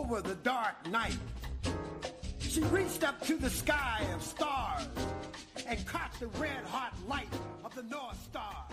over the dark night. She reached up to the sky of stars and caught the red-hot light of the North Star.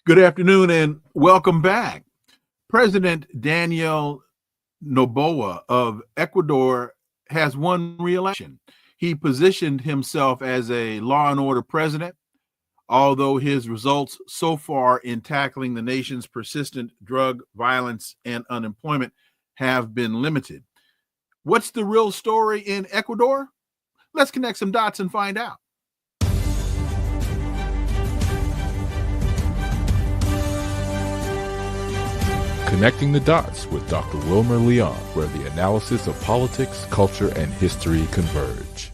Good afternoon and welcome back. President Daniel Noboa of Ecuador has won re-election. He positioned himself as a law and order president, although his results so far in tackling the nation's persistent drug violence and unemployment have been limited. What's the real story in Ecuador? Let's connect some dots and find out. Connecting the Dots with Dr. Wilmer Leon, where the analysis of politics, culture, and history converge.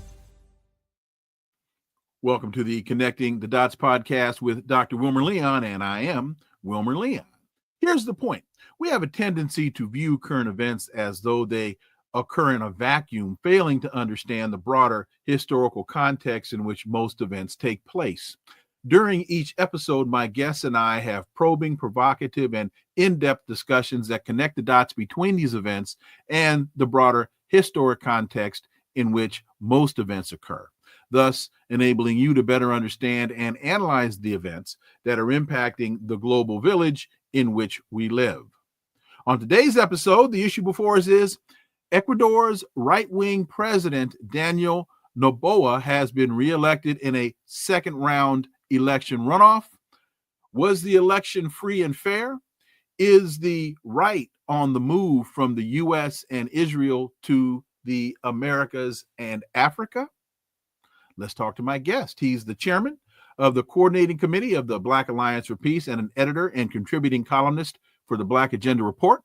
Welcome to the Connecting the Dots podcast with Dr. Wilmer Leon, and I am Wilmer Leon. Here's the point. We have a tendency to view current events as though they occur in a vacuum, failing to understand the broader historical context in which most events take place. During each episode, my guests and I have probing, provocative, and in-depth discussions that connect the dots between these events and the broader historic context in which most events occur, thus enabling you to better understand and analyze the events that are impacting the global village in which we live. On today's episode, the issue before us is Ecuador's right-wing president, Daniel Noboa, has been reelected in a second-round election runoff. Was the election free and fair? Is the right on the move from the U.S. and Israel to the Americas and Africa? Let's talk to my guest. He's the chairman of the coordinating committee of the Black Alliance for Peace and an editor and contributing columnist for the Black Agenda Report.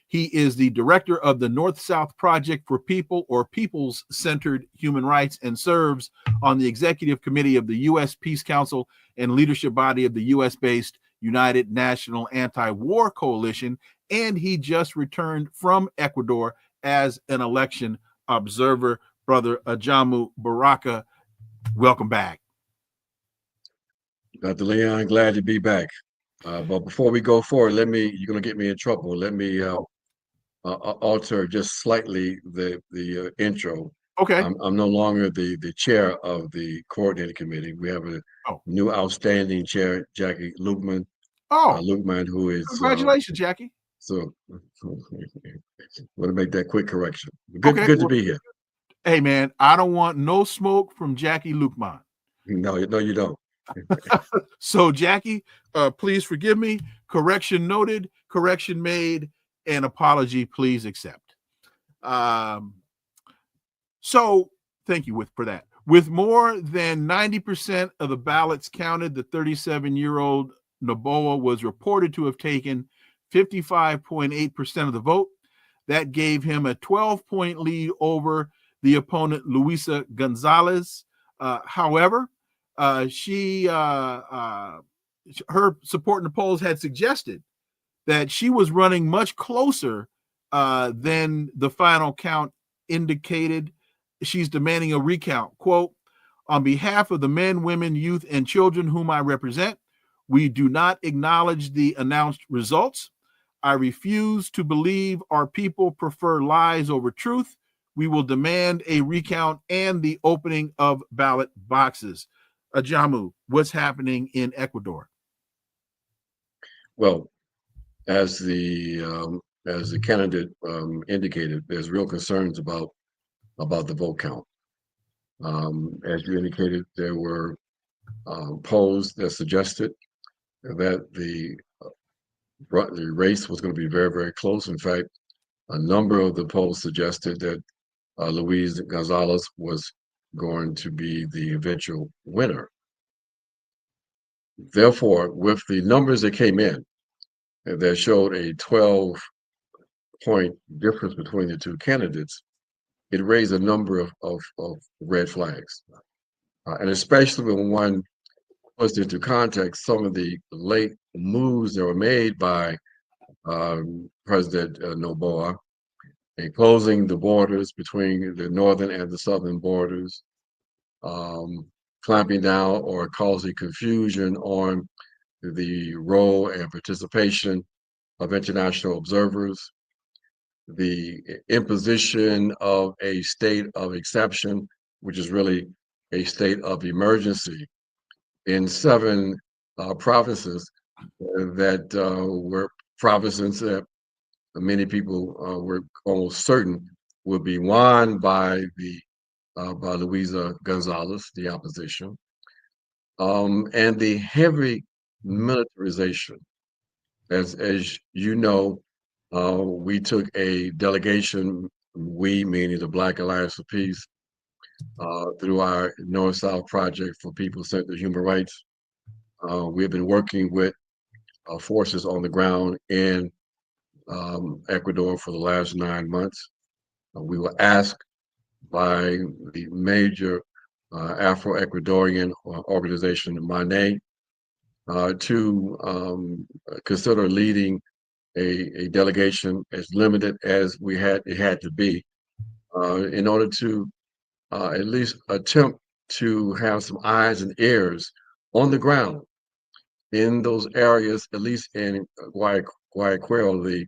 He is the director of the North-South Project for People, or Peoples-Centered Human Rights, and serves on the executive committee of the U.S. Peace Council and leadership body of the U.S.-based United National Anti-War Coalition. And he just returned from Ecuador as an election observer. Brother Ajamu Baraka, welcome back. Dr. Leon, glad to be back. But before we go forward, you're going to get me in trouble. Let me alter just slightly the intro. Okay. I'm no longer the chair of the coordinating committee. We have a new outstanding chair, Jackie Lukeman. Lukeman, who is congratulations, Jackie. So, want to make that quick correction. Good to be here. Hey, man, I don't want no smoke from Jackie Lukeman. No, you don't. So, Jackie, please forgive me. Correction noted. Correction made. An apology, please accept. So thank you for that. With more than 90% of the ballots counted, the 37-year-old Noboa was reported to have taken 55.8% of the vote. That gave him a 12-point lead over the opponent, Luisa Gonzalez. However, her support in the polls had suggested that she was running much closer than the final count indicated. She's demanding a recount. Quote, "On behalf of the men, women, youth, and children whom I represent, we do not acknowledge the announced results. I refuse to believe our people prefer lies over truth. We will demand a recount and the opening of ballot boxes." Ajamu, what's happening in Ecuador? Well, as the candidate indicated, there's real concerns about the vote count. As you indicated, there were polls that suggested that the race was going to be very, very close. In fact, a number of the polls suggested that Luis Gonzalez was going to be the eventual winner. Therefore, with the numbers that came in, that showed a 12-point difference between the two candidates, it raised a number of red flags. And especially when one puts into context some of the late moves that were made by President Noboa in closing the borders between the northern and the southern borders, clamping down or causing confusion on the role and participation of international observers, the imposition of a state of exception, which is really a state of emergency in 7 provinces that were provinces that many people were almost certain would be won by Luisa Gonzalez, the opposition, and the heavy militarization. As you know, we took a delegation, we meaning the Black Alliance for Peace, through our North-South Project for People-Centered Human Rights. We've been working with forces on the ground in Ecuador for the last 9 months. We were asked by the major Afro-Ecuadorian organization, MANE, to consider leading a delegation as limited as it had to be in order to at least attempt to have some eyes and ears on the ground in those areas, at least in Guayaquil, the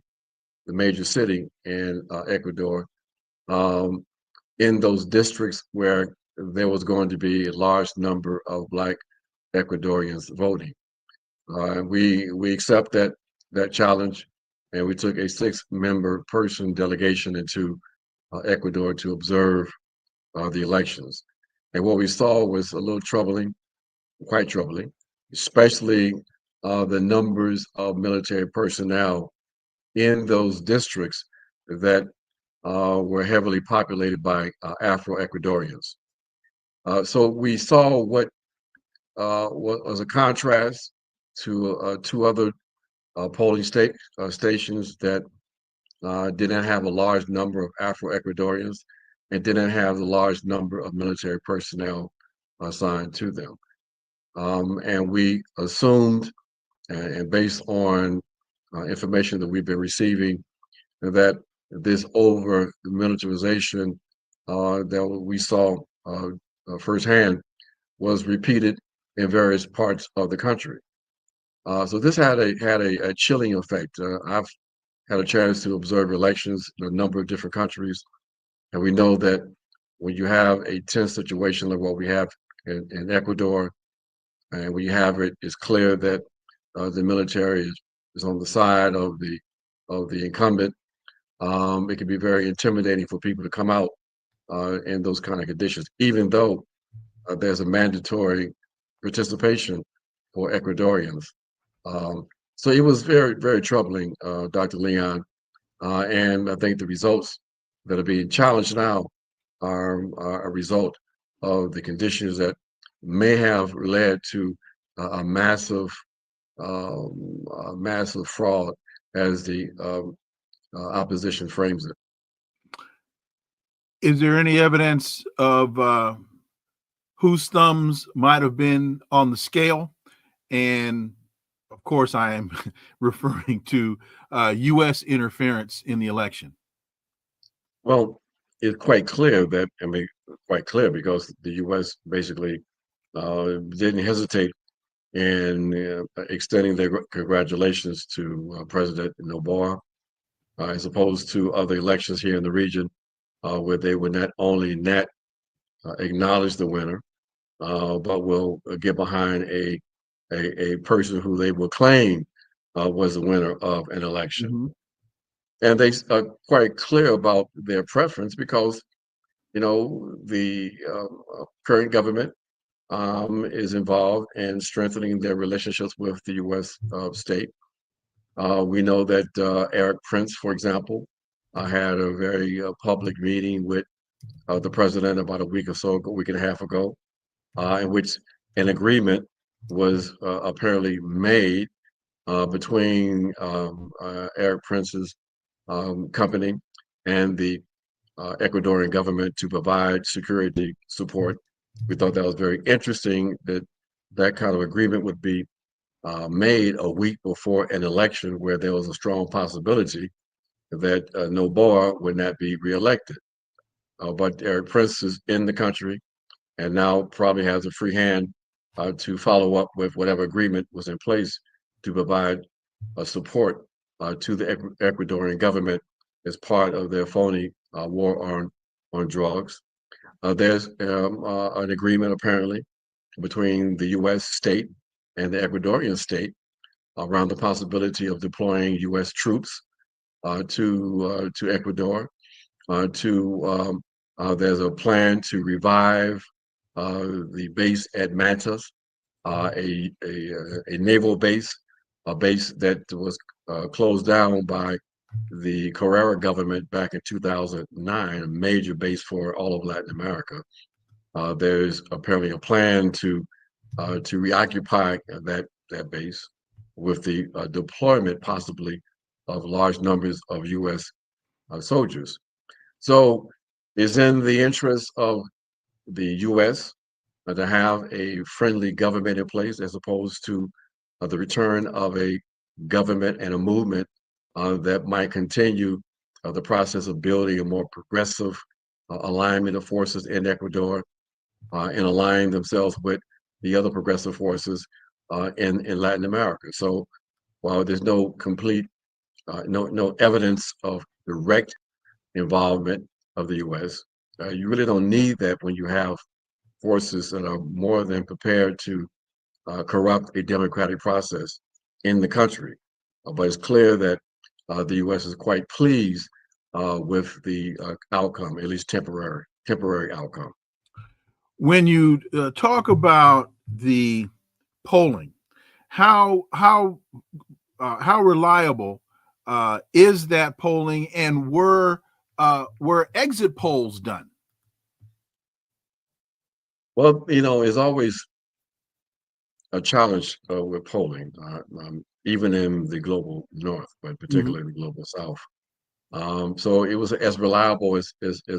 major city in Ecuador, in those districts where there was going to be a large number of Black Ecuadorians voting. We accept that challenge, and we took a 6-member person delegation into Ecuador to observe the elections. And what we saw was a little troubling, quite troubling, especially the numbers of military personnel in those districts that were heavily populated by Afro-Ecuadorians. So we saw what was a contrast to 2 other polling stations that didn't have a large number of Afro-Ecuadorians and didn't have a large number of military personnel assigned to them. And we assumed, and based on information that we've been receiving, that this over militarization that we saw firsthand was repeated in various parts of the country. So this had a chilling effect. I've had a chance to observe elections in a number of different countries, and we know that when you have a tense situation like what we have in Ecuador, and when you have it, it's clear that the military is on the side of the incumbent. It can be very intimidating for people to come out in those kind of conditions, even though there's a mandatory participation for Ecuadorians. So it was very, very troubling, Dr. Leon. And I think the results that are being challenged now are a result of the conditions that may have led to a massive fraud, as the opposition frames it. Is there any evidence of whose thumbs might have been on the scale? And of course, I am referring to U.S. interference in the election. Well, it's quite clear because the U.S. basically didn't hesitate in extending their congratulations to President Noboa, as opposed to other elections here in the region, where they would not only acknowledge the winner, but will get behind a person who they will claim was the winner of an election. Mm-hmm. And they are quite clear about their preference because, the current government is involved in strengthening their relationships with the U.S. State. We know that Eric Prince, for example, had a very public meeting with the president about a week and a half ago, in which an agreement was apparently made between Eric Prince's company and the Ecuadorian government to provide security support. We thought that was very interesting that that kind of agreement would be made a week before an election where there was a strong possibility that Noboa would not be reelected. But Eric Prince is in the country and now probably has a free hand to follow up with whatever agreement was in place to provide support to the Ecuadorian government as part of their phony war on drugs. There's an agreement apparently between the U.S. state and the Ecuadorian state around the possibility of deploying U.S. troops to Ecuador. There's a plan to revive the base at Mantas, a naval base, a base that was closed down by the Carrera government back in 2009, a major base for all of Latin America. There's apparently a plan to reoccupy that base with the deployment possibly of large numbers of U.S. Soldiers. So it's in the interest of the U.S. To have a friendly government in place as opposed to the return of a government and a movement that might continue the process of building a more progressive alignment of forces in Ecuador and aligning themselves with the other progressive forces in Latin America. So while there's no complete, no evidence of direct involvement of the U.S., you really don't need that when you have forces that are more than prepared to corrupt a democratic process in the country. But it's clear that the U.S. is quite pleased with the outcome, at least temporary outcome. When you talk about the polling, how reliable is that polling, and were exit polls done? Well, it's always a challenge with polling, even in the global north, but particularly in the global south. So it was as reliable as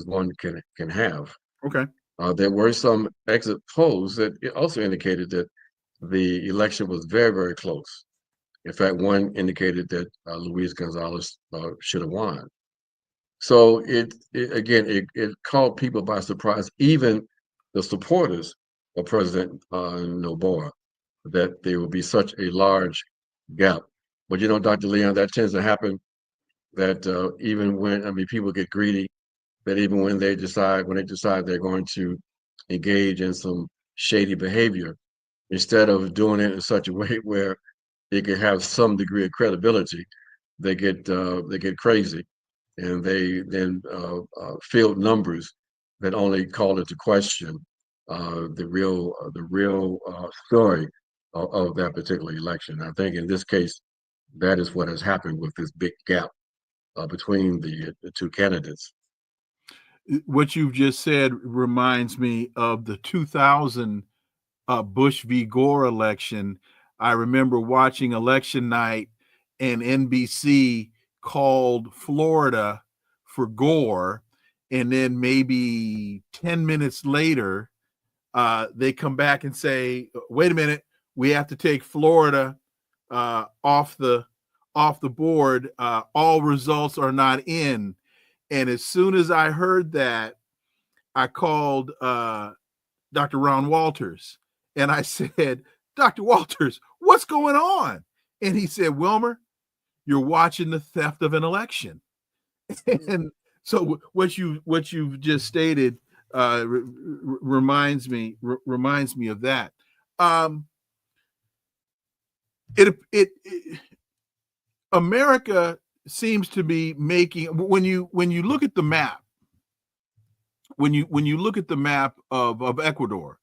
one can have. Okay. There were some exit polls that also indicated that the election was very, very close. In fact, one indicated that Luis Gonzalez should have won. So it caught people by surprise, even the supporters of President Noboa, that there would be such a large gap. But Dr. Leon, that tends to happen. That even when people get greedy, that even when they decide they're going to engage in some shady behavior, instead of doing it in such a way where they can have some degree of credibility, they get crazy, and they then field numbers that only call into question the real story of that particular election. I think in this case, that is what has happened with this big gap between the two candidates. What you've just said reminds me of the 2000 Bush v. Gore election. I remember watching election night, and NBC called Florida for Gore, and then maybe 10 minutes later, they come back and say, wait a minute, we have to take Florida off the board. All results are not in. And as soon as I heard that, I called Dr. Ron Walters, and I said, Dr. Walters, what's going on? And he said, Wilmer, you're watching the theft of an election. And so what you've just stated reminds me of that. America seems to be making, when you look at the map, when you look at the map of Ecuador,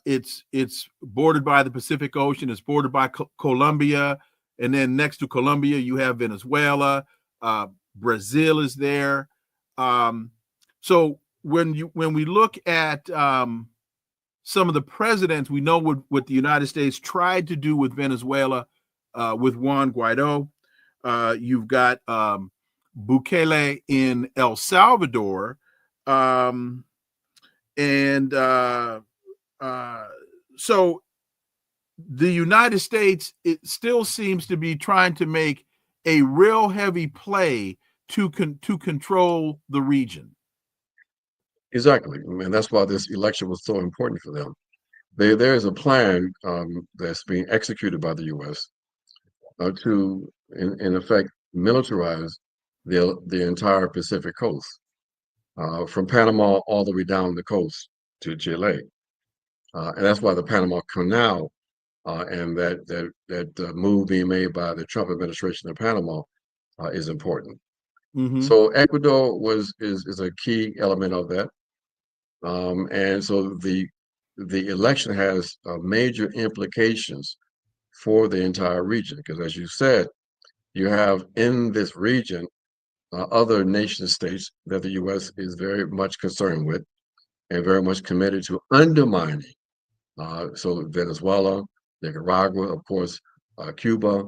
it's bordered by the Pacific Ocean, it's bordered by Colombia, and then next to Colombia you have Venezuela, Brazil is there. So when we look at some of the presidents, we know what the United States tried to do with Venezuela with Juan Guaido. You've got Bukele in El Salvador, so the United States, it still seems to be trying to make a real heavy play to control the region. Exactly, and that's why this election was so important for them. There is a plan that's being executed by the U.S. To, in effect, militarize the entire Pacific coast, from Panama all the way down the coast to Chile, and that's why the Panama Canal and that move being made by the Trump administration in Panama is important. Mm-hmm. So Ecuador is a key element of that, and so the election has major implications for the entire region, because, as you said, you have in this region other nation states that the U.S. is very much concerned with and very much committed to undermining. So Venezuela, Nicaragua, of course, Cuba,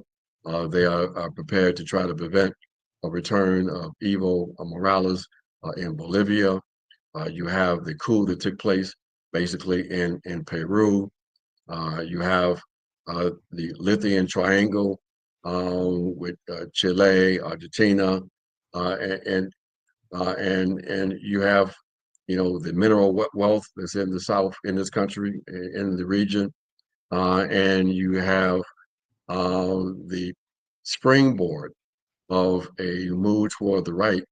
they are prepared to try to prevent a return of Evo Morales in Bolivia. You have the coup that took place basically in Peru. You have the Lithium Triangle with Chile, Argentina, and you have, the mineral wealth that's in the south in this country, in the region, and you have the springboard of a move toward the right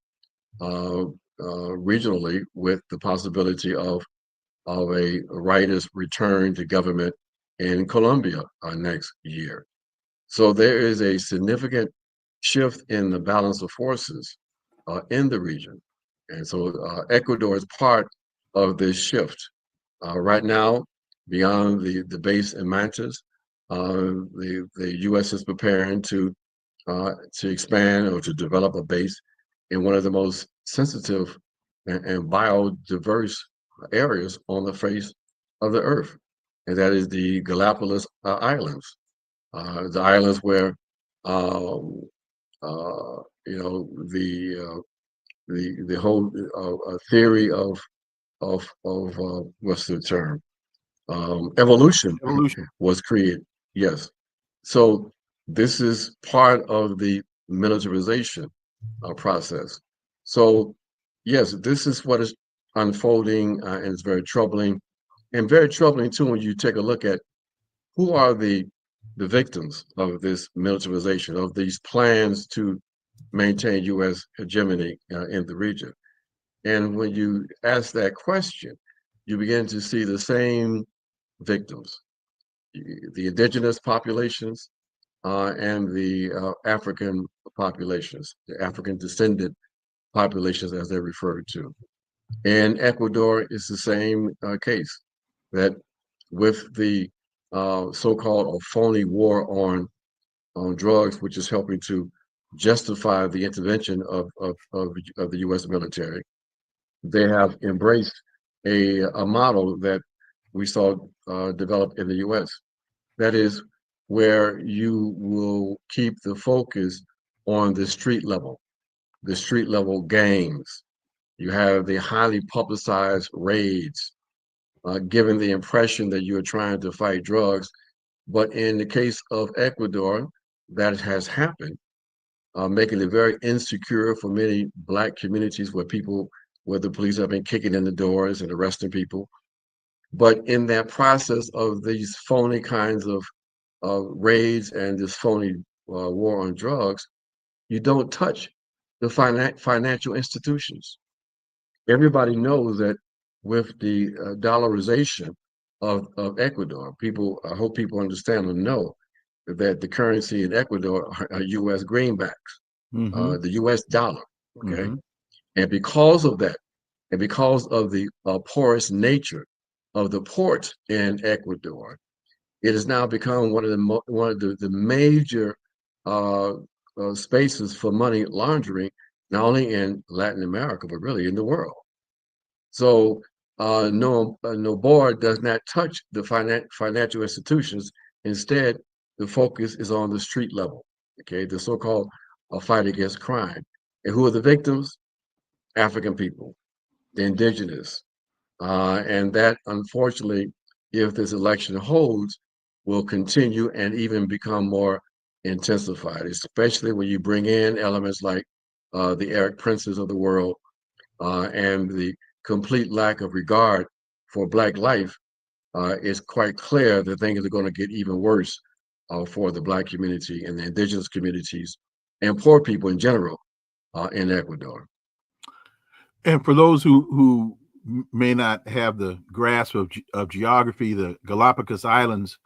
regionally, with the possibility of a rightist return to government in Colombia next year. So there is a significant shift in the balance of forces in the region. And so Ecuador is part of this shift. Right now, beyond the base in Mantas, the U.S. is preparing to expand or to develop a base in one of the most sensitive and biodiverse areas on the face of the earth, and that is the Galapagos Islands, the islands where the whole theory of what's the term, evolution was created. Yes, so this is part of the militarization process. So yes, this is what is unfolding, and it's very troubling, and very troubling too when you take a look at who are the victims of this militarization, of these plans to maintain U.S. hegemony in the region. And when you ask that question, you begin to see the same victims: the indigenous populations and the African populations, the African descendant populations, as they're referred to. In Ecuador, it's the same case, that with the so-called or phony war on drugs, which is helping to justify the intervention of the U.S. military, they have embraced a model that we saw develop in the U.S. That is, where you will keep the focus on the street level gangs. You have the highly publicized raids, giving the impression that you're trying to fight drugs. But in the case of Ecuador, that has happened, making it very insecure for many Black communities where the police have been kicking in the doors and arresting people. But in that process of these phony kinds of raids and this phony war on drugs, you don't touch the financial institutions. Everybody knows that with the dollarization of Ecuador, I hope people understand and know that the currency in Ecuador are U.S. greenbacks, the U.S. dollar, okay? Mm-hmm. And because of that, and because of the porous nature of the port in Ecuador, it has now become one of the major spaces for money laundering, not only in Latin America, but really in the world. So no board does not touch the financial institutions. Instead, the focus is on the street level. Okay, the so-called fight against crime. And who are the victims? African people, the indigenous. And that, unfortunately, if this election holds, will continue and even become more intensified, especially when you bring in elements like the Eric Princes of the world and the complete lack of regard for Black life. It's quite clear that things are going to get even worse for the Black community and the indigenous communities and poor people in general in Ecuador. And for those who may not have the grasp of geography, the Galapagos Islands,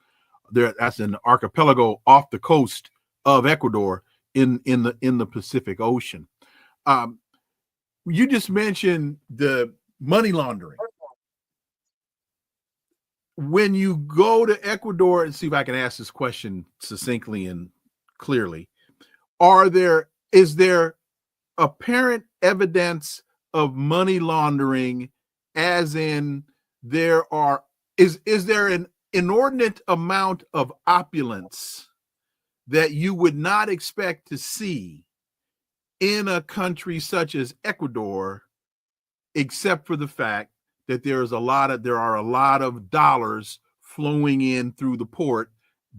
that's an archipelago off the coast of Ecuador in the Pacific Ocean. You just mentioned the money laundering. When you go to Ecuador, and see if I can ask this question succinctly and clearly, is there apparent evidence of money laundering, as in is there an inordinate amount of opulence that you would not expect to see in a country such as Ecuador, except for the fact that there are a lot of dollars flowing in through the port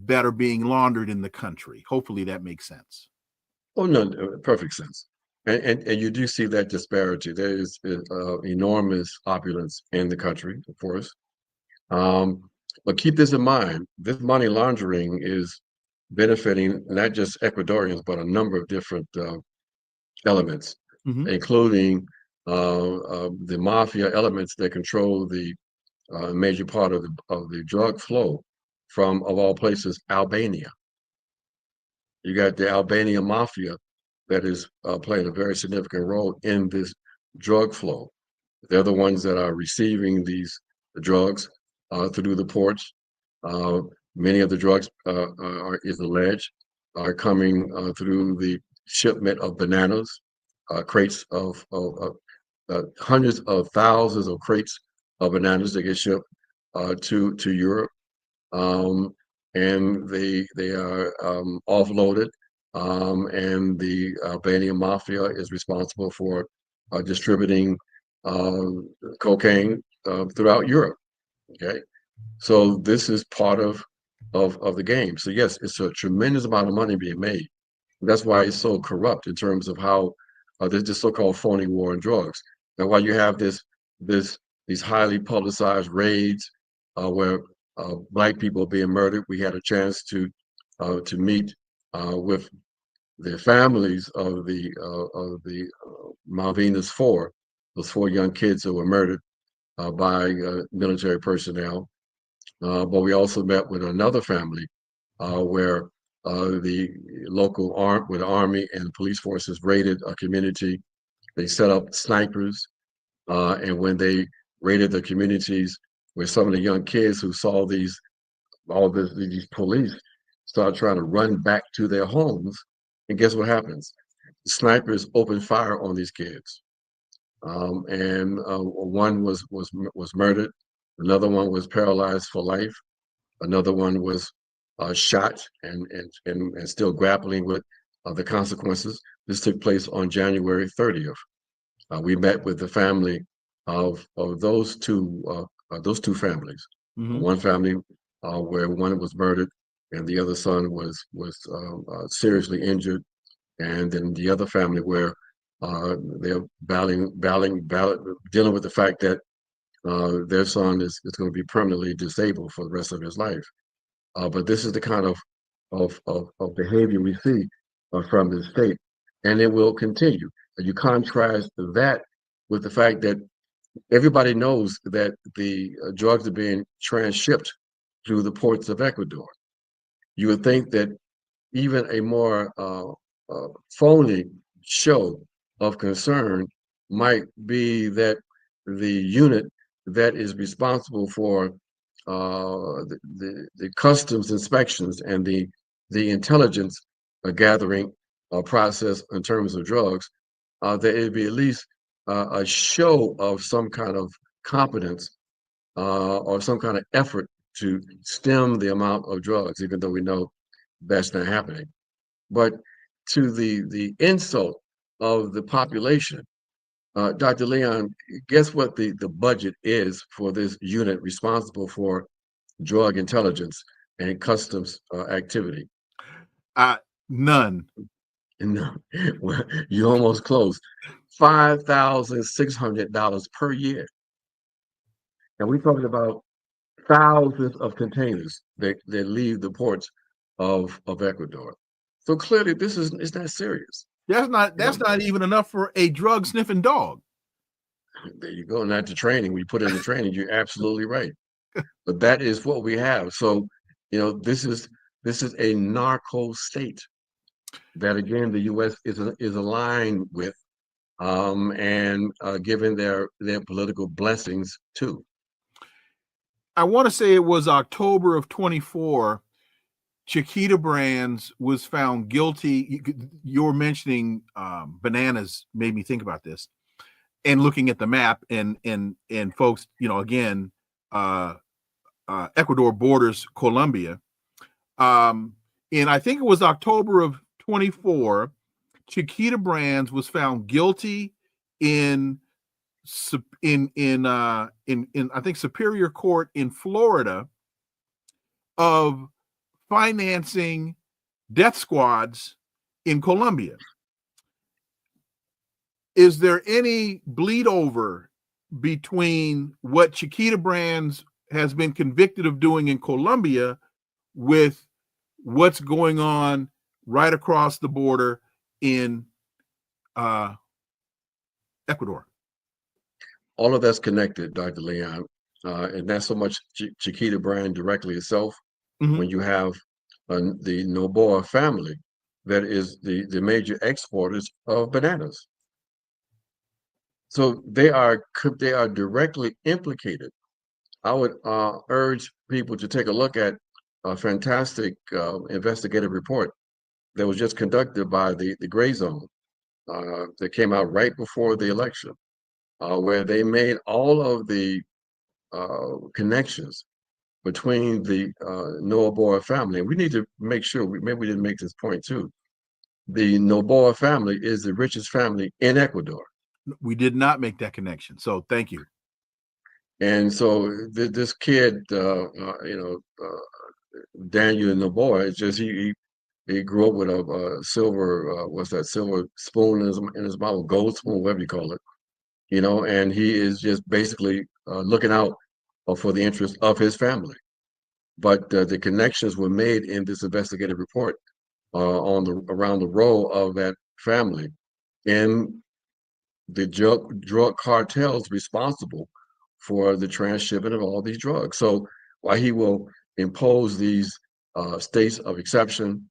that are being laundered in the country? Hopefully that makes sense. Oh no, perfect sense. And you do see that disparity. There is enormous opulence in the country, of course. But keep this in mind, this money laundering is benefiting not just Ecuadorians, but a number of different elements, including the mafia elements that control the major part of the drug flow from, of all places, Albania. You got the Albania mafia that is playing a very significant role in this drug flow. They're the ones that are receiving the drugs through the ports. Many of the drugs is alleged are coming through the shipment of bananas, crates of hundreds of thousands of crates of bananas that get shipped to Europe, and they are offloaded, and the Albanian mafia is responsible for distributing cocaine throughout Europe. Okay, so this is part of the game. So yes, it's a tremendous amount of money being made. That's why it's so corrupt in terms of how there's this so-called phony war on drugs. And while you have these highly publicized raids where Black people are being murdered, we had a chance to meet with the families of the Malvinas Four, those 4 young kids that were murdered by military personnel. But we also met with another family where the local army and police forces raided a community. They set up snipers, and when they raided the communities, where some of the young kids who saw these police start trying to run back to their homes, and guess what happens? The snipers opened fire on these kids, and one was murdered. Another one was paralyzed for life. Another one was shot and still grappling with the consequences. This took place on January 30th. We met with the family of those two families. One family where one was murdered and the other son was seriously injured, and then the other family where they're dealing with the fact that their son is going to be permanently disabled for the rest of his life. But this is the kind of behavior we see from the state, and it will continue. You contrast that with the fact that everybody knows that the drugs are being transshipped through the ports of Ecuador. You would think that even a more phony show of concern might be that the unit that is responsible for the customs inspections and the intelligence gathering process in terms of drugs, that it'd be at least a show of some kind of competence or some kind of effort to stem the amount of drugs, even though we know that's not happening. But to the insult of the population, Dr. Leon, guess what the budget is for this unit responsible for drug intelligence and customs activity? None. No, well, you almost close. $5,600 per year. And we're talking about thousands of containers that leave the ports of Ecuador. So clearly, this is it's not serious. That's not even enough for a drug sniffing dog. There you go. Not the training. We put in the training. You're absolutely right. But that is what we have. So, this is a narco state that again the U.S. is aligned with, and given their political blessings too. I want to say it was October of 24. Chiquita Brands was found guilty. You're mentioning bananas made me think about this, and looking at the map and folks, again, Ecuador borders Colombia. And I think it was October of 24. Chiquita Brands was found guilty in I think Superior Court in Florida of financing death squads in Colombia. Is there any bleed over between what Chiquita Brands has been convicted of doing in Colombia with what's going on right across the border in Ecuador? All of that's connected, Dr. Leon, and not so much Chiquita Brand directly itself. Mm-hmm. When you have the Noboa family, that is the major exporters of bananas. So they are directly implicated. I would urge people to take a look at a fantastic investigative report that was just conducted by the Gray Zone that came out right before the election, where they made all of the connections between the Noboa family. And we need to make sure, maybe we didn't make this point too. The Noboa family is the richest family in Ecuador. We did not make that connection. So thank you. And so this kid, Daniel Noboa, it's just he grew up with a silver, silver spoon in his mouth, gold spoon, whatever you call it, and he is just basically looking out for the interest of his family. But the connections were made in this investigative report around the role of that family in the drug cartels responsible for the transshipment of all these drugs. So while he will impose these states of exception,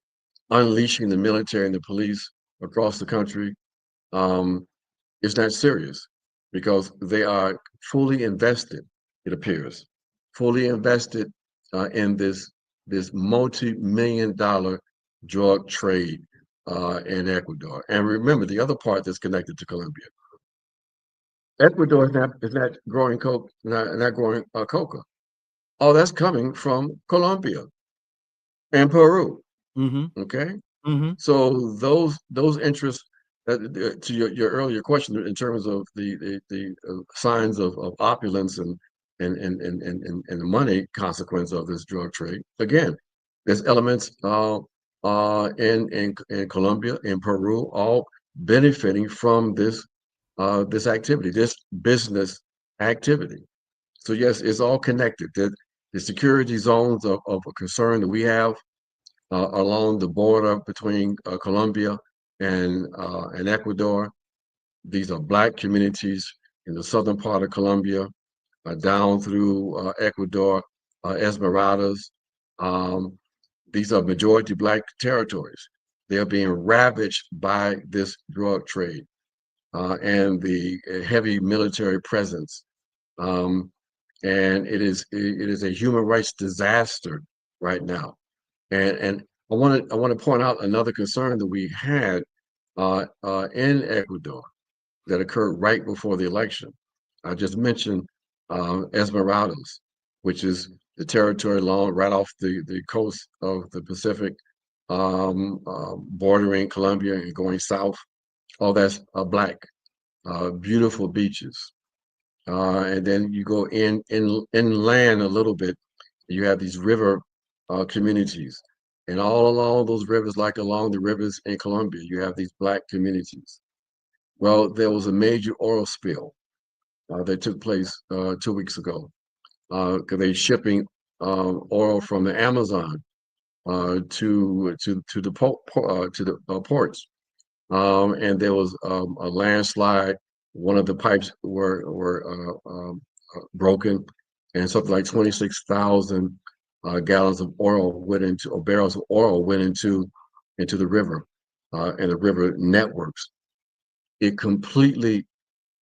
unleashing the military and the police across the country, it's not serious because they are fully invested, it appears, fully invested in this multi-million-dollar drug trade in Ecuador. And remember, the other part that's connected to Colombia, Ecuador is not growing coke, not growing coca. All that's coming from Colombia and Peru. Mm-hmm. Okay, mm-hmm. So those interests, to your earlier question in terms of the signs of opulence and the money consequence of this drug trade. Again, there's elements in Colombia, in Peru, all benefiting from this activity, this business activity. So yes, it's all connected. The security zones of concern that we have along the border between Colombia and Ecuador. These are Black communities in the southern part of Colombia, down through Ecuador, Esmeraldas. These are majority Black territories. They are being ravaged by this drug trade and the heavy military presence. And it is a human rights disaster right now. And I want to point out another concern that we had in Ecuador that occurred right before the election. I just mentioned Esmeraldas, which is the territory right off the coast of the Pacific, bordering Colombia and going south. All that's black, beautiful beaches. And then you go inland a little bit, you have these river communities. And all along those rivers, like along the rivers in Colombia, you have these black communities. Well, there was a major oil spill that took place 2 weeks ago. Because they're shipping oil from the Amazon to the ports, and there was a landslide. One of the pipes were broken, and something like 26,000 gallons of oil went into, or barrels of oil went into the river and the river networks. It completely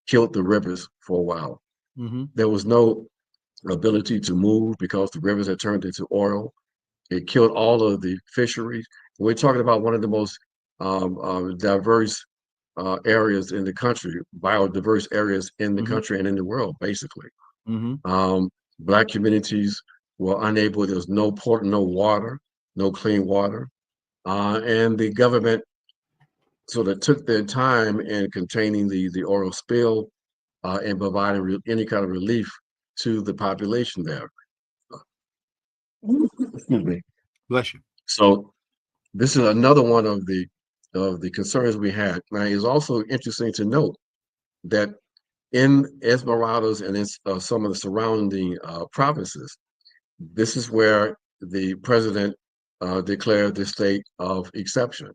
killed the rivers for a while. Mm-hmm. There was no ability to move because the rivers had turned into oil. It killed all of the fisheries. We're talking about one of the most diverse areas in the country, biodiverse areas in the country and in the world, basically. Black communities were unable, there was no water, no clean water. And the government sort of took their time in containing the oil spill and providing any kind of relief to the population there. Excuse me. Bless you. So this is another one of the concerns we had. Now, it's also interesting to note that in Esmeraldas and in some of the surrounding provinces, this is where the president declared the state of exception,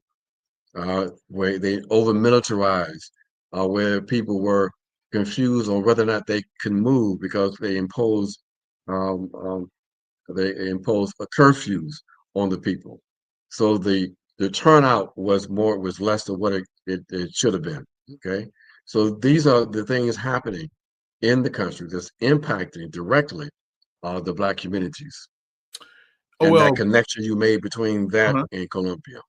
where they over-militarized, where people were confused on whether or not they can move because they imposed curfews on the people. So the turnout was less than what it should have been. Okay, so these are the things happening in the country that's impacting directly the Black communities. And that connection you made between that and Colombia.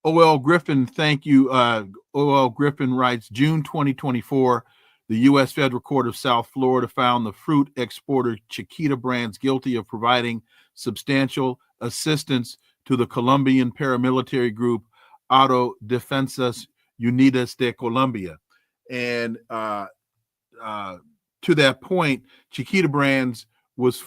O.L. Griffin, thank you. O.L. Griffin writes, June 2024, the U.S. Federal Court of South Florida found the fruit exporter Chiquita Brands guilty of providing substantial assistance to the Colombian paramilitary group Autodefensas Unidas de Colombia. And to that point, Chiquita Brands was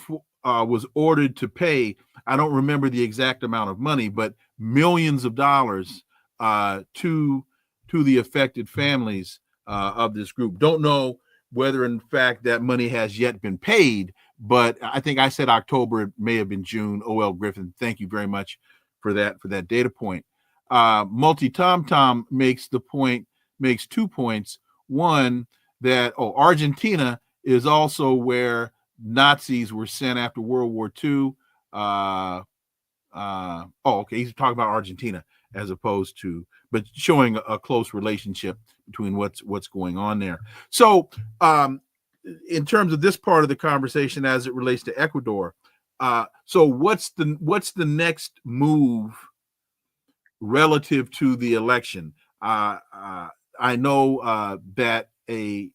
ordered to pay, I don't remember the exact amount of money, but millions of dollars to the affected families of this group. Don't know whether in fact that money has yet been paid, but I think I said October, it may have been June. O.L. Griffin, thank you very much for that data point. Multi Tom makes 2 points. One, that Argentina is also where Nazis were sent after World War II. Okay, he's talking about Argentina as opposed to, but showing a close relationship between what's going on there. So, in terms of this part of the conversation as it relates to Ecuador, so what's the next move relative to the election? I know that a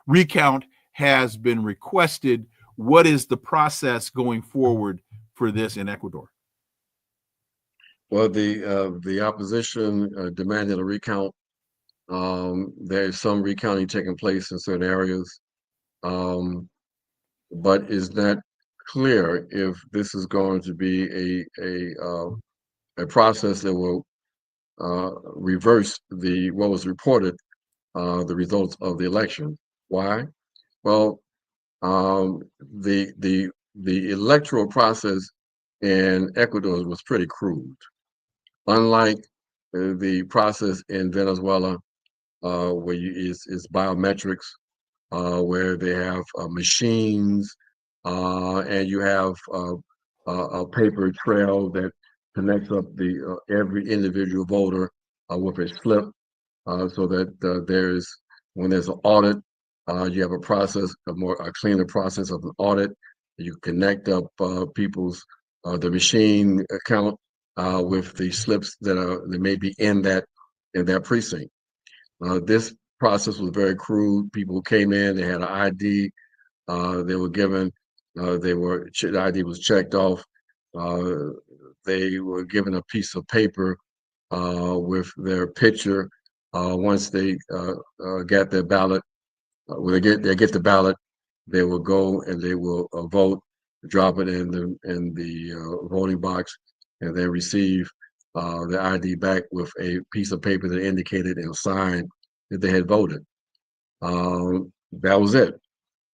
recount has been requested. What is the process going forward for this in Ecuador? Well, the opposition demanded a recount. There's some recounting taking place in certain areas, but it's not clear if this is going to be a process that will reverse what was reported, the results of the election. Why? Well, the electoral process in Ecuador was pretty crude. Unlike the process in Venezuela, where it's biometrics, where they have machines, and you have a paper trail that connects up every individual voter with a slip, so that when there's an audit, you have a process, a cleaner process of an audit. You connect up people's the machine account with the slips that may be in that precinct. This process was very crude. People came in, they had an ID, They were given, the ID was checked off. They were given a piece of paper with their picture. Once they got their ballot, when they get the ballot, they will go and they will vote, drop it in the voting box, and then receive the ID back with a piece of paper that indicated and signed that they had voted. That was it.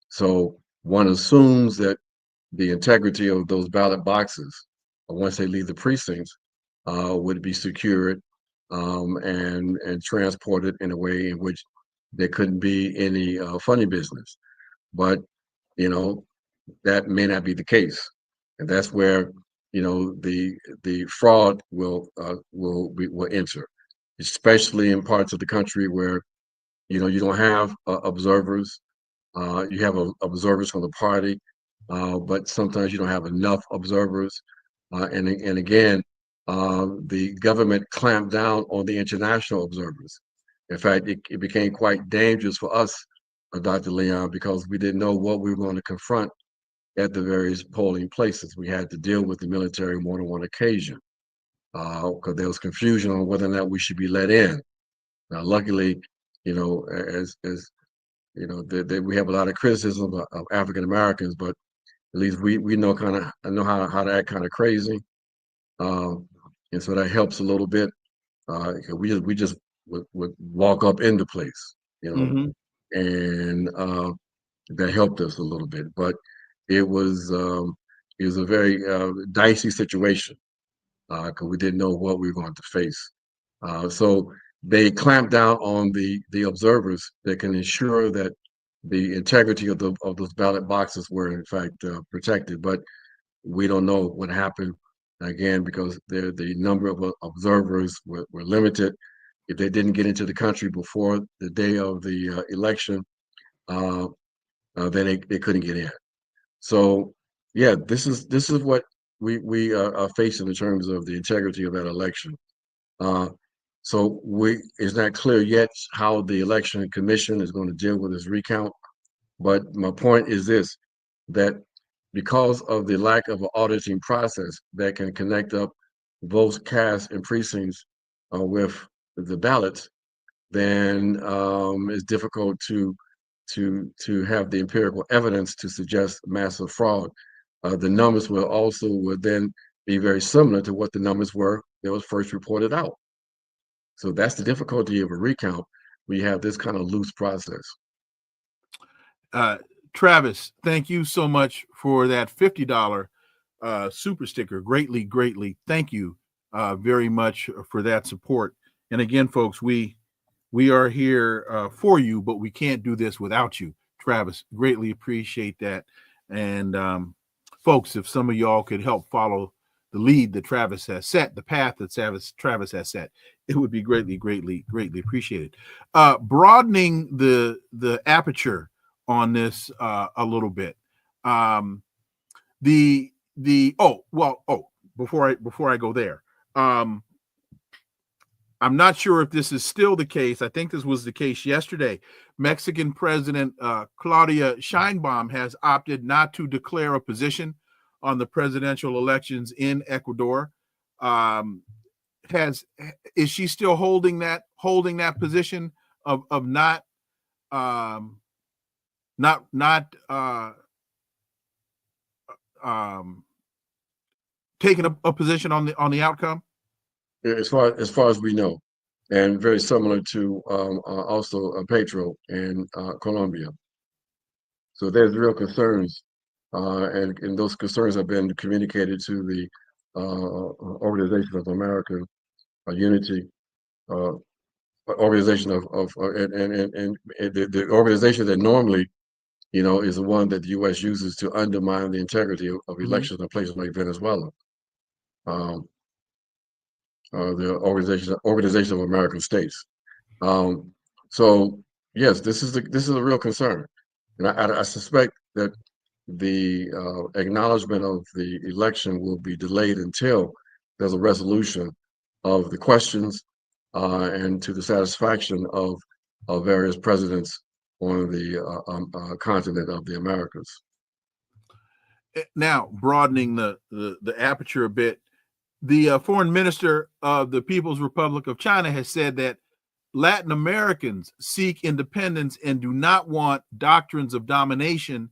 So one assumes that the integrity of those ballot boxes, once they leave the precincts, would be secured and transported in a way in which there couldn't be any funny business. But you know that may not be the case, and that's where the fraud will enter, especially in parts of the country where you don't have observers. You have observers from the party, but sometimes you don't have enough observers. And again, the government clamped down on the international observers. In fact, it became quite dangerous for us, Dr. Leon, because we didn't know what we were going to confront at the various polling places. We had to deal with the military on more than one occasion because there was confusion on whether or not we should be let in. Now, luckily, as we have a lot of criticism of African Americans, but at least we know how to act kind of crazy, and so that helps a little bit. We just would walk up in the place, Mhm. and that helped us a little bit. But it was a very dicey situation because we didn't know what we were going to face. So they clamped down on the observers that can ensure that the integrity of those ballot boxes were in fact protected. But we don't know what happened again because the number of observers were limited. If they didn't get into the country before the day of the election, then they couldn't get in. So yeah, this is what we are facing in terms of the integrity of that election. Uh, so it's not clear yet how the election commission is going to deal with this recount. But my point is this, that because of the lack of an auditing process that can connect up votes cast in precincts with the ballots, then it's difficult to have the empirical evidence to suggest massive fraud. The numbers would then be very similar to what the numbers were that was first reported out. So that's the difficulty of a recount. We have this kind of loose process. Travis, thank you so much for that $50 super sticker. Greatly. Thank you very much for that support. And again, folks, we are here for you, but we can't do this without you. Travis, greatly appreciate that. And folks, if some of y'all could help follow the lead that Travis has set, the path that Travis has set, it would be greatly appreciated. Broadening the aperture on this a little bit. Before I go there, I'm not sure if this is still the case. I think this was the case yesterday. Mexican President Claudia Sheinbaum has opted not to declare a position on the presidential elections in Ecuador. Is she still holding that position of not taking a position on the outcome? As far as we know, and very similar to also Petro in Colombia. So there's real concerns, and those concerns have been communicated to the Organization of American Unity, organization and the organization that normally, is the one that the U.S. uses to undermine the integrity of elections in places like Venezuela. The Organization of American States. So yes, this is a real concern, and I suspect that the acknowledgement of the election will be delayed until there's a resolution of the questions and to the satisfaction of various presidents on the continent of the Americas. Now, broadening the aperture a bit, the foreign minister of the People's Republic of China has said that Latin Americans seek independence and do not want doctrines of domination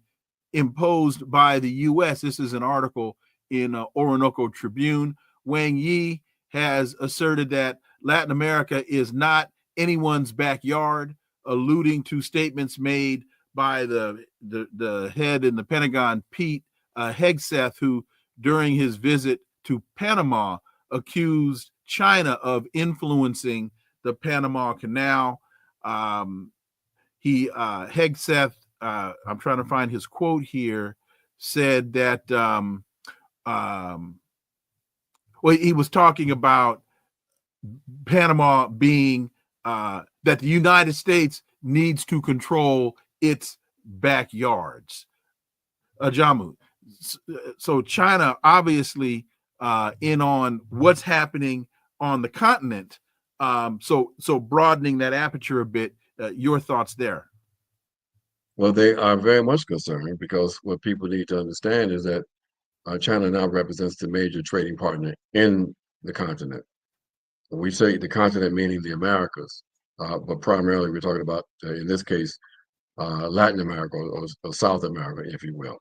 imposed by the U.S. This is an article in Orinoco Tribune. Wang Yi has asserted that Latin America is not anyone's backyard, alluding to statements made by the head in the Pentagon, Pete Hegseth, who during his visit to Panama accused China of influencing the Panama Canal. Hegseth, I'm trying to find his quote here, said that he was talking about Panama being that the United States needs to control its backyards. Jamu. So China obviously in on what's happening on the continent. So broadening that aperture a bit, your thoughts there? Well, they are very much concerned, because what people need to understand is that China now represents the major trading partner in the continent. We say the continent meaning the Americas, but primarily we're talking about, in this case, Latin America or South America, if you will.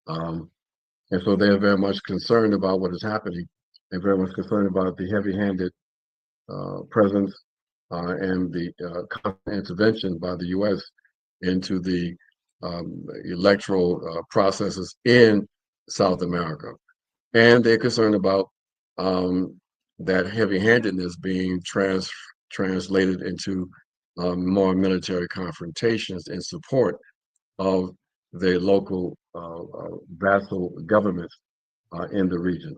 And so they're very much concerned about what is happening, and very much concerned about the heavy-handed presence and the intervention by the U.S. into the electoral processes in South America. And they're concerned about that heavy-handedness being translated into more military confrontations in support of the local vassal governments in the region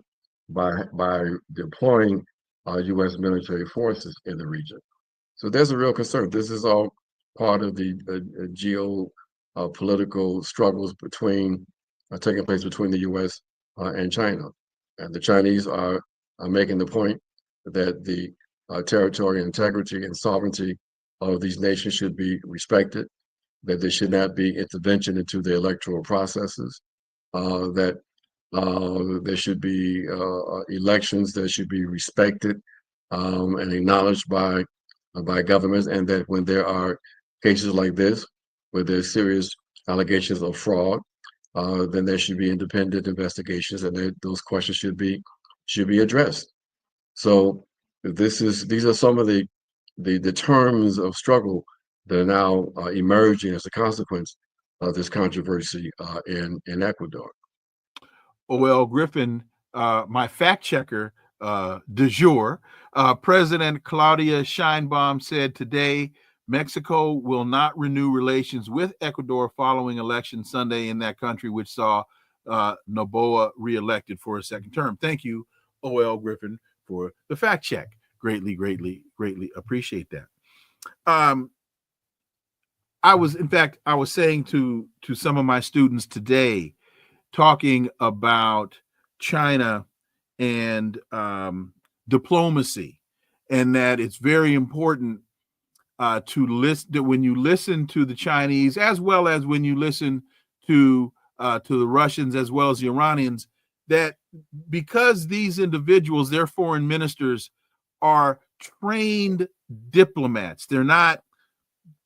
by deploying U.S. military forces in the region. So there's a real concern. This is all part of the geopolitical struggles taking place between the U.S. And China. And the Chinese are making the point that the territorial integrity and sovereignty of these nations should be respected, that there should not be intervention into the electoral processes, that there should be elections that should be respected and acknowledged by governments, and that when there are cases like this, where there's serious allegations of fraud, then there should be independent investigations, and those questions should be addressed. So these are some of the terms of struggle that are now emerging as a consequence of this controversy in Ecuador. O.L. Griffin, my fact checker du jour, President Claudia Sheinbaum said today Mexico will not renew relations with Ecuador following election Sunday in that country, which saw Noboa reelected for a second term. Thank you, O.L. Griffin, for the fact check. Greatly appreciate that. I was saying to some of my students today, talking about China and diplomacy, and that it's very important to listen, that when you listen to the Chinese, as well as when you listen to the Russians, as well as the Iranians, that because these individuals, their foreign ministers, are trained diplomats, they're not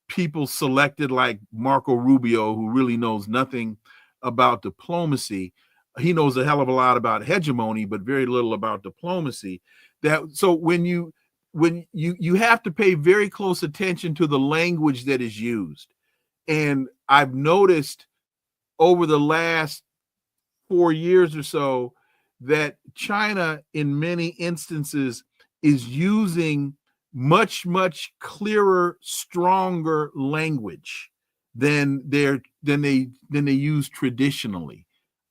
people selected like Marco Rubio, who really knows nothing about diplomacy. He knows a hell of a lot about hegemony, but very little about diplomacy. So when you have to pay very close attention to the language that is used. And I've noticed over the last 4 years or so that China, in many instances, is using much clearer, stronger language than they use traditionally.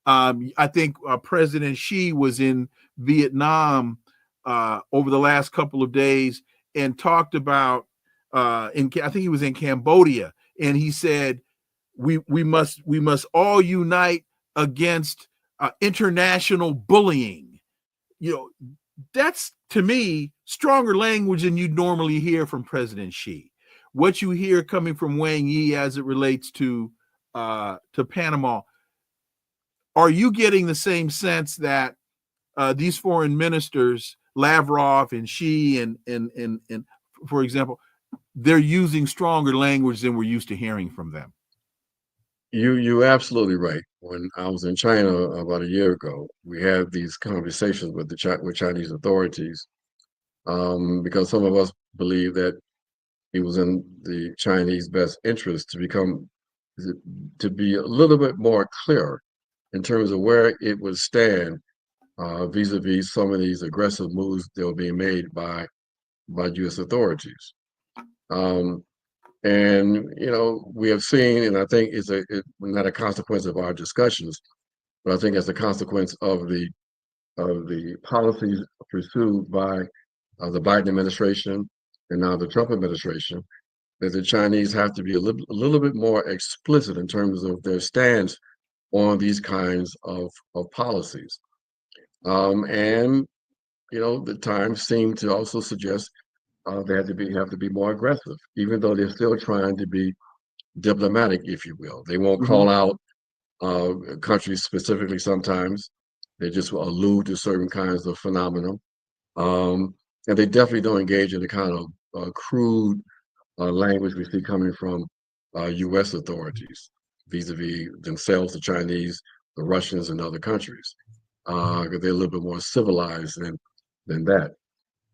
I think President Xi was in Vietnam over the last couple of days and talked about I think he was in Cambodia, and he said we must all unite against international bullying. That's, to me, stronger language than you'd normally hear from President Xi. what you hear coming from Wang Yi as it relates to Panama, are you getting the same sense that these foreign ministers, Lavrov and Xi, and for example, they're using stronger language than we're used to hearing from them? You're absolutely right. When I was in China about a year ago, we had these conversations with with Chinese authorities, because some of us believe that it was in the Chinese best interest to be a little bit more clear in terms of where it would stand vis-a-vis some of these aggressive moves that were being made by U.S. authorities. And we have seen, and I think it's not a consequence of our discussions, but I think as a consequence of the policies pursued by the Biden administration and now the Trump administration, that the Chinese have to be a little bit more explicit in terms of their stance on these kinds of policies. And the times seem to also suggest they have to be more aggressive, even though they're still trying to be diplomatic, if you will. They won't call out countries specifically sometimes. They just allude to certain kinds of phenomena. And they definitely don't engage in the kind of crude language we see coming from U.S. authorities vis-a-vis themselves, the Chinese, the Russians, and other countries. Because they're a little bit more civilized than that.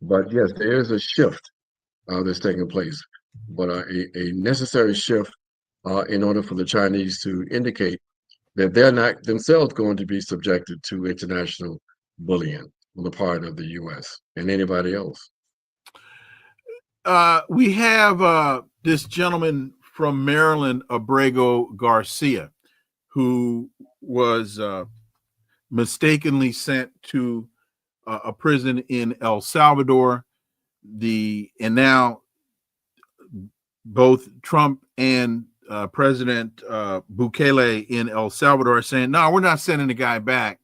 But yes, there is a shift that's taking place, but a necessary shift in order for the Chinese to indicate that they're not themselves going to be subjected to international bullying on the part of the U.S. and anybody else. We have this gentleman from Maryland, Abrego Garcia, who was mistakenly sent to a prison in El Salvador. And now both Trump and President Bukele in El Salvador are saying, no, we're not sending the guy back.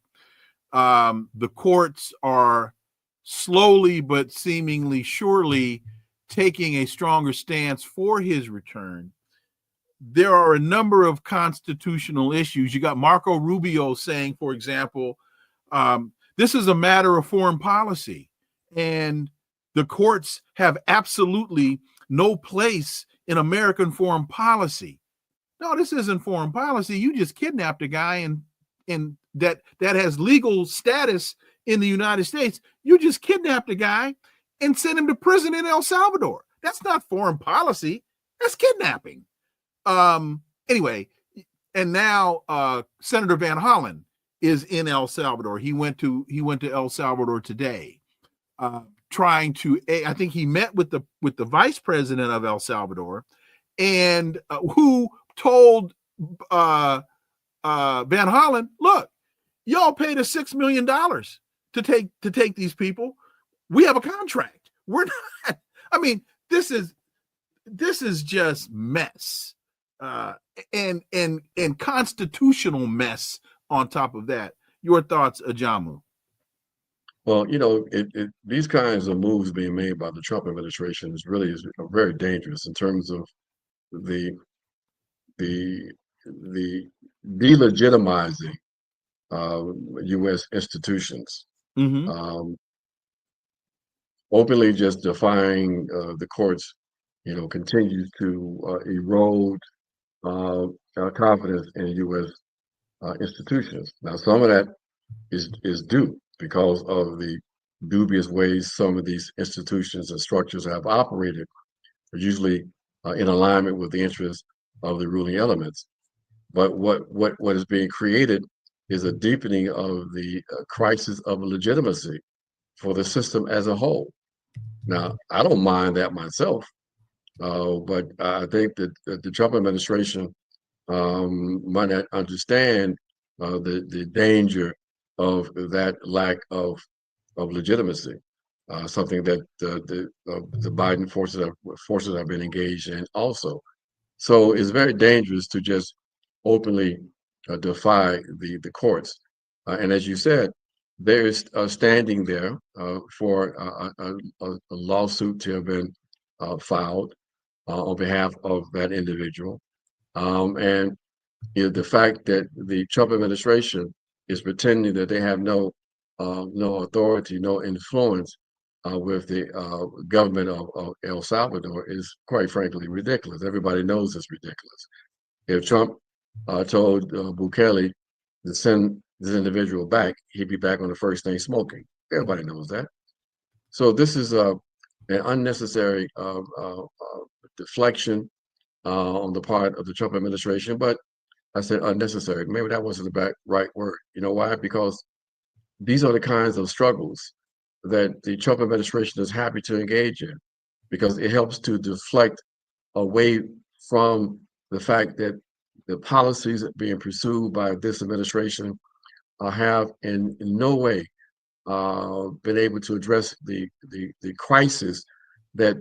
The courts are slowly but seemingly surely taking a stronger stance for his return. There are a number of constitutional issues. You got Marco Rubio saying, for example, this is a matter of foreign policy, and the courts have absolutely no place in American foreign policy. No, this isn't foreign policy. You just kidnapped a guy and that has legal status in the United States. You just kidnapped a guy and sent him to prison in El Salvador. That's not foreign policy. That's kidnapping. Anyway, and now Senator Van Hollen is in El Salvador. He went to El Salvador today, trying to. I think he met with the vice president of El Salvador, and who told Van Hollen, "Look, y'all paid us $6 million to take these people. We have a contract. We're not. I mean, this is just mess, and constitutional mess on top of that." Your thoughts, Ajamu? Well, these kinds of moves being made by the Trump administration is very dangerous in terms of the delegitimizing U.S. institutions. Mm-hmm. Openly just defying the courts, continues to erode confidence in U.S. Institutions. Now, some of that is due because of the dubious ways some of these institutions and structures have operated, usually in alignment with the interests of the ruling elements. But what is being created is a deepening of the crisis of legitimacy for the system as a whole. Now, I don't mind that myself, but I think that the Trump administration might not understand the danger of that lack of legitimacy, something that the Biden forces have been engaged in also. So it's very dangerous to just openly defy the courts. And as you said, there is standing there for a lawsuit to have been filed. on behalf of that individual. And the fact that the Trump administration is pretending that they have no authority, no influence with the government of El Salvador is quite frankly ridiculous. Everybody knows it's ridiculous. If Trump told Bukele to send this individual back, he'd be back on the first thing smoking. Everybody knows that. So this is an unnecessary deflection on the part of the Trump administration, but I said unnecessary. Maybe that wasn't the right word. You know why? Because these are the kinds of struggles that the Trump administration is happy to engage in, because it helps to deflect away from the fact that the policies being pursued by this administration have in no way been able to address the crisis that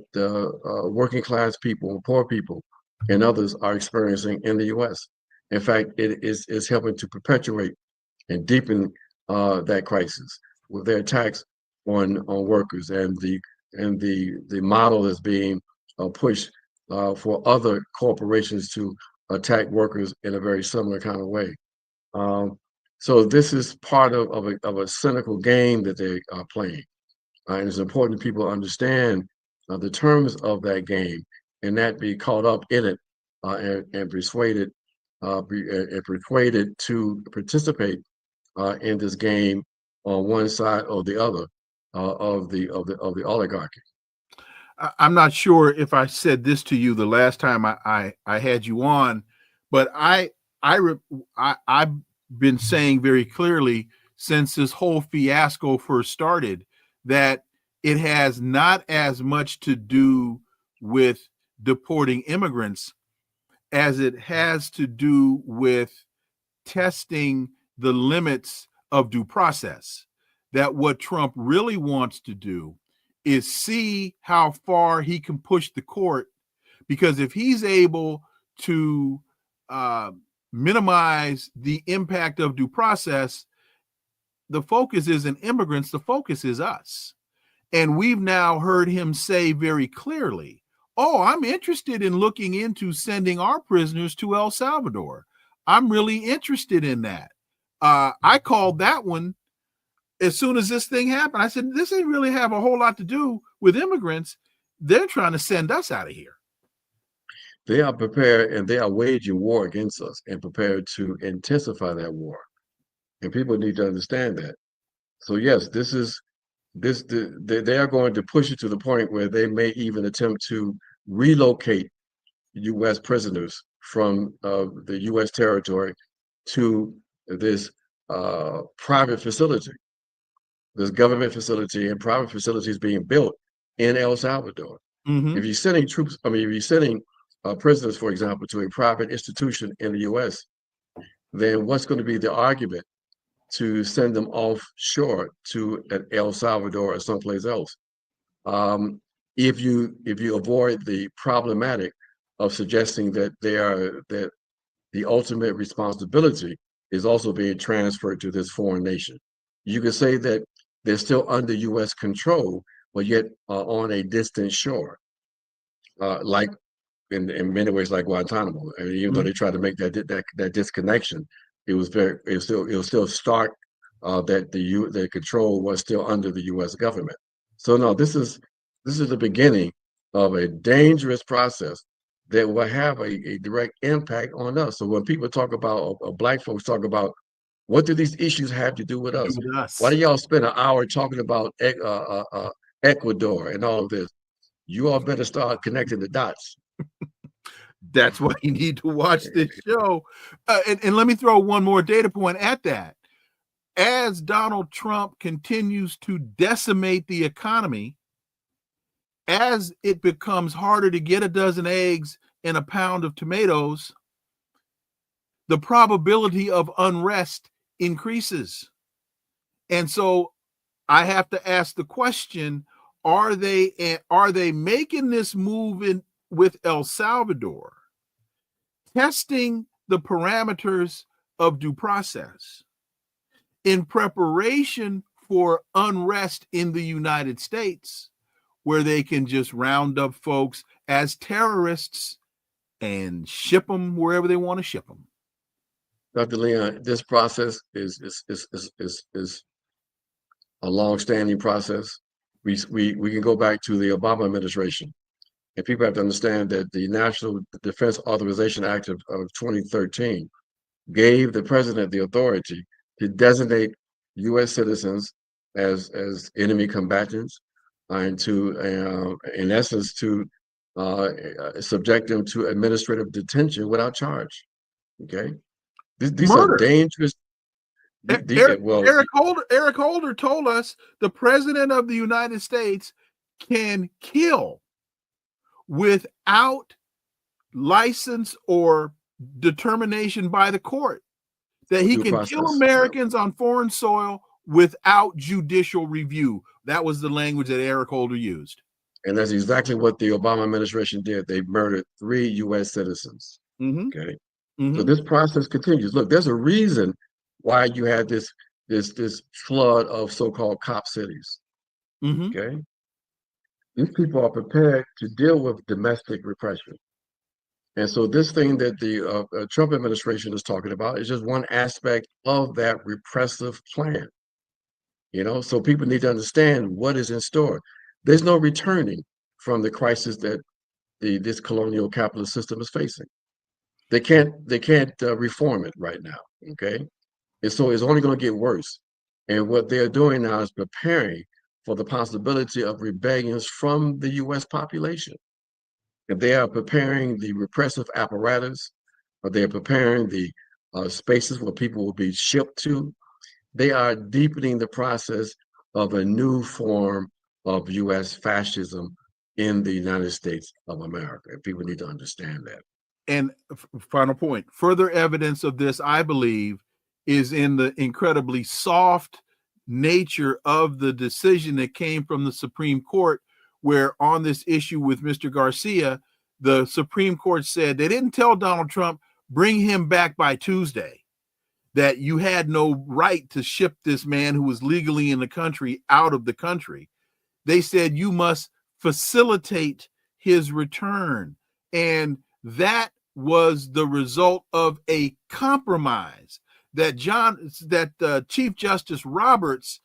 working class people, poor people, and others are experiencing in the U.S. In fact, it is helping to perpetuate and deepen that crisis with their attacks on workers, and the model is being pushed for other corporations to attack workers in a very similar kind of way. So this is part of a cynical game that they are playing, and it's important people understand the terms of that game and not be caught up in it and persuaded to participate in this game on one side or the other of the oligarchy. I'm not sure if I said this to you the last time I had you on, but I've been saying very clearly since this whole fiasco first started that it has not as much to do with deporting immigrants as it has to do with testing the limits of due process. That what Trump really wants to do is see how far he can push the court, because if he's able to minimize the impact of due process, the focus isn't immigrants, the focus is us. And we've now heard him say very clearly, oh, I'm interested in looking into sending our prisoners to El Salvador. I'm really interested in that. I called that one as soon as this thing happened. I said, this ain't really have a whole lot to do with immigrants. They're trying to send us out of here. They are prepared, and they are waging war against us and prepared to intensify that war. And people need to understand that. So yes, they are going to push it to the point where they may even attempt to relocate U.S. prisoners from the U.S. territory to this private facility, this government facility and private facilities being built in El Salvador. Mm-hmm. If you're sending troops, if you're sending prisoners, for example, to a private institution in the U.S., then what's going to be the argument to send them offshore to El Salvador or someplace else? If you avoid the problematic of suggesting that that the ultimate responsibility is also being transferred to this foreign nation, you could say that they're still under U.S. control, but yet on a distant shore, like in many ways like Guantanamo. I mean, even though they tried to make that disconnection, it was still stark that the control was still under the U.S. government. So no, this is the beginning of a dangerous process that will have a direct impact on us. So when people talk about, Black folks talk about, what do these issues have to do with us? Why do y'all spend an hour talking about Ecuador and all of this? You all better start connecting the dots. That's why you need to watch this show. And let me throw one more data point at that. As Donald Trump continues to decimate the economy, as it becomes harder to get a dozen eggs and a pound of tomatoes, the probability of unrest increases. And so I have to ask the question, are they making this move with El Salvador, testing the parameters of due process in preparation for unrest in the United States, where they can just round up folks as terrorists and ship them wherever they want to ship them. Dr. Leon, this process is a long-standing process. We can go back to the Obama administration, and people have to understand that the National Defense Authorization Act of 2013 gave the president the authority to designate U.S. citizens as enemy combatants and to, in essence, to subject them to administrative detention without charge. Okay, these are dangerous. Eric Holder told us the president of the United States can kill without license or determination by the court, that he can kill Americans on foreign soil without judicial review. That was the language that Eric Holder used. And that's exactly what the Obama administration did. They murdered 3 U.S. citizens. Okay. So this process continues. Look, there's a reason why you had this flood of so-called cop cities. Okay. These people are prepared to deal with domestic repression. And so this thing that the Trump administration is talking about is just one aspect of that repressive plan. You know, so people need to understand what is in store. There's no returning from the crisis that this colonial capitalist system is facing. They can't reform it right now. Okay, and so it's only going to get worse. And what they're doing now is preparing for the possibility of rebellions from the U.S. population. If they are preparing the repressive apparatus, or they are preparing the spaces where people will be shipped to, they are deepening the process of a new form of U.S. fascism in the United States of America. And people need to understand that. And final point, further evidence of this, I believe, is in the incredibly soft nature of the decision that came from the Supreme Court, where on this issue with Mr. Garcia, the Supreme Court said they didn't tell Donald Trump, bring him back by Tuesday, that you had no right to ship this man who was legally in the country out of the country. They said you must facilitate his return. And that was the result of a compromise that Chief Justice Roberts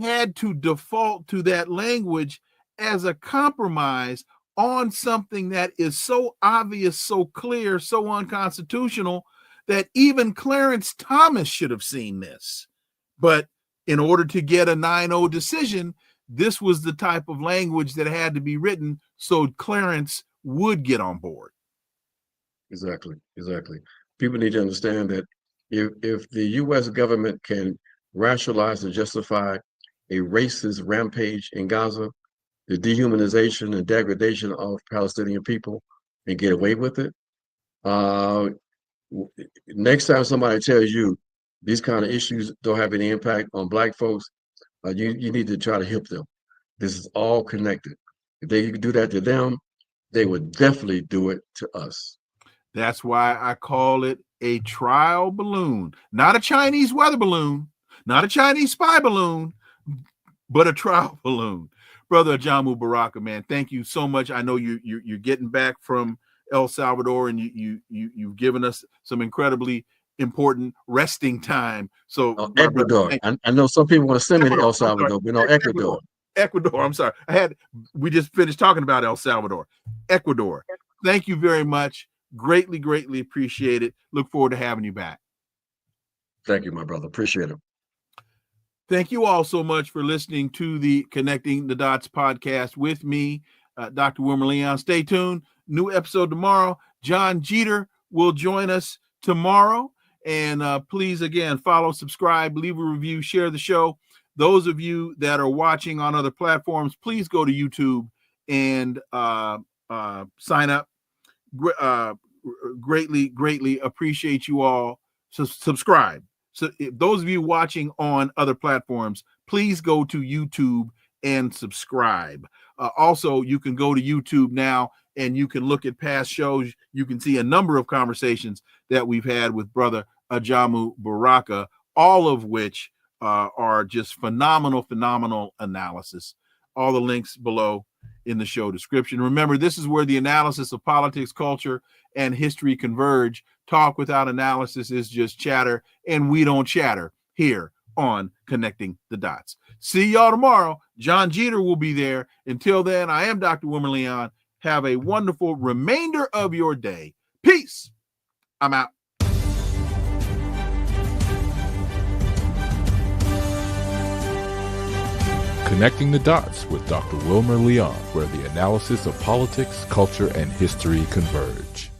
had to default to that language as a compromise on something that is so obvious, so clear, so unconstitutional that even Clarence Thomas should have seen this. But in order to get a 9-0 decision, this was the type of language that had to be written so Clarence would get on board. Exactly. People need to understand that if the U.S. government can rationalize and justify a racist rampage in Gaza, the dehumanization and degradation of Palestinian people, and get away with it, next time somebody tells you these kind of issues don't have any impact on Black folks, you need to try to help them. This is all connected. If they could do that to them, they would definitely do it to us. That's why I call it a trial balloon, not a Chinese weather balloon, not a Chinese spy balloon, but a trial balloon. Brother Ajamu Baraka, man, thank you so much. I know you're getting back from El Salvador, and you've given us some incredibly important resting time. So Ecuador. I know some people want to send me to El Salvador, but no, Ecuador. Ecuador. I'm sorry. We just finished talking about El Salvador. Ecuador. Thank you very much. Greatly appreciate it. Look forward to having you back. Thank you, my brother. Appreciate it. Thank you all so much for listening to the Connecting the Dots podcast with me, Dr. Wilmer Leon. Stay tuned. New episode tomorrow. Jon Jeter will join us tomorrow. And please, again, follow, subscribe, leave a review, share the show. Those of you that are watching on other platforms, please go to YouTube and sign up. Greatly appreciate you all. So subscribe. So if those of you watching on other platforms, please go to YouTube and subscribe. Also, you can go to YouTube now and you can look at past shows. You can see a number of conversations that we've had with Brother Ajamu Baraka, all of which are just phenomenal analysis. All the links below. in the show description. Remember, this is where the analysis of politics, culture, and history converge. Talk without analysis is just chatter, and we don't chatter here on Connecting the Dots. See y'all tomorrow. Jon Jeter will be there. Until then, I am Dr. Wilmer Leon. Have a wonderful remainder of your day. Peace. I'm out. Connecting the Dots with Dr. Wilmer Leon, where the analysis of politics, culture, and history converge.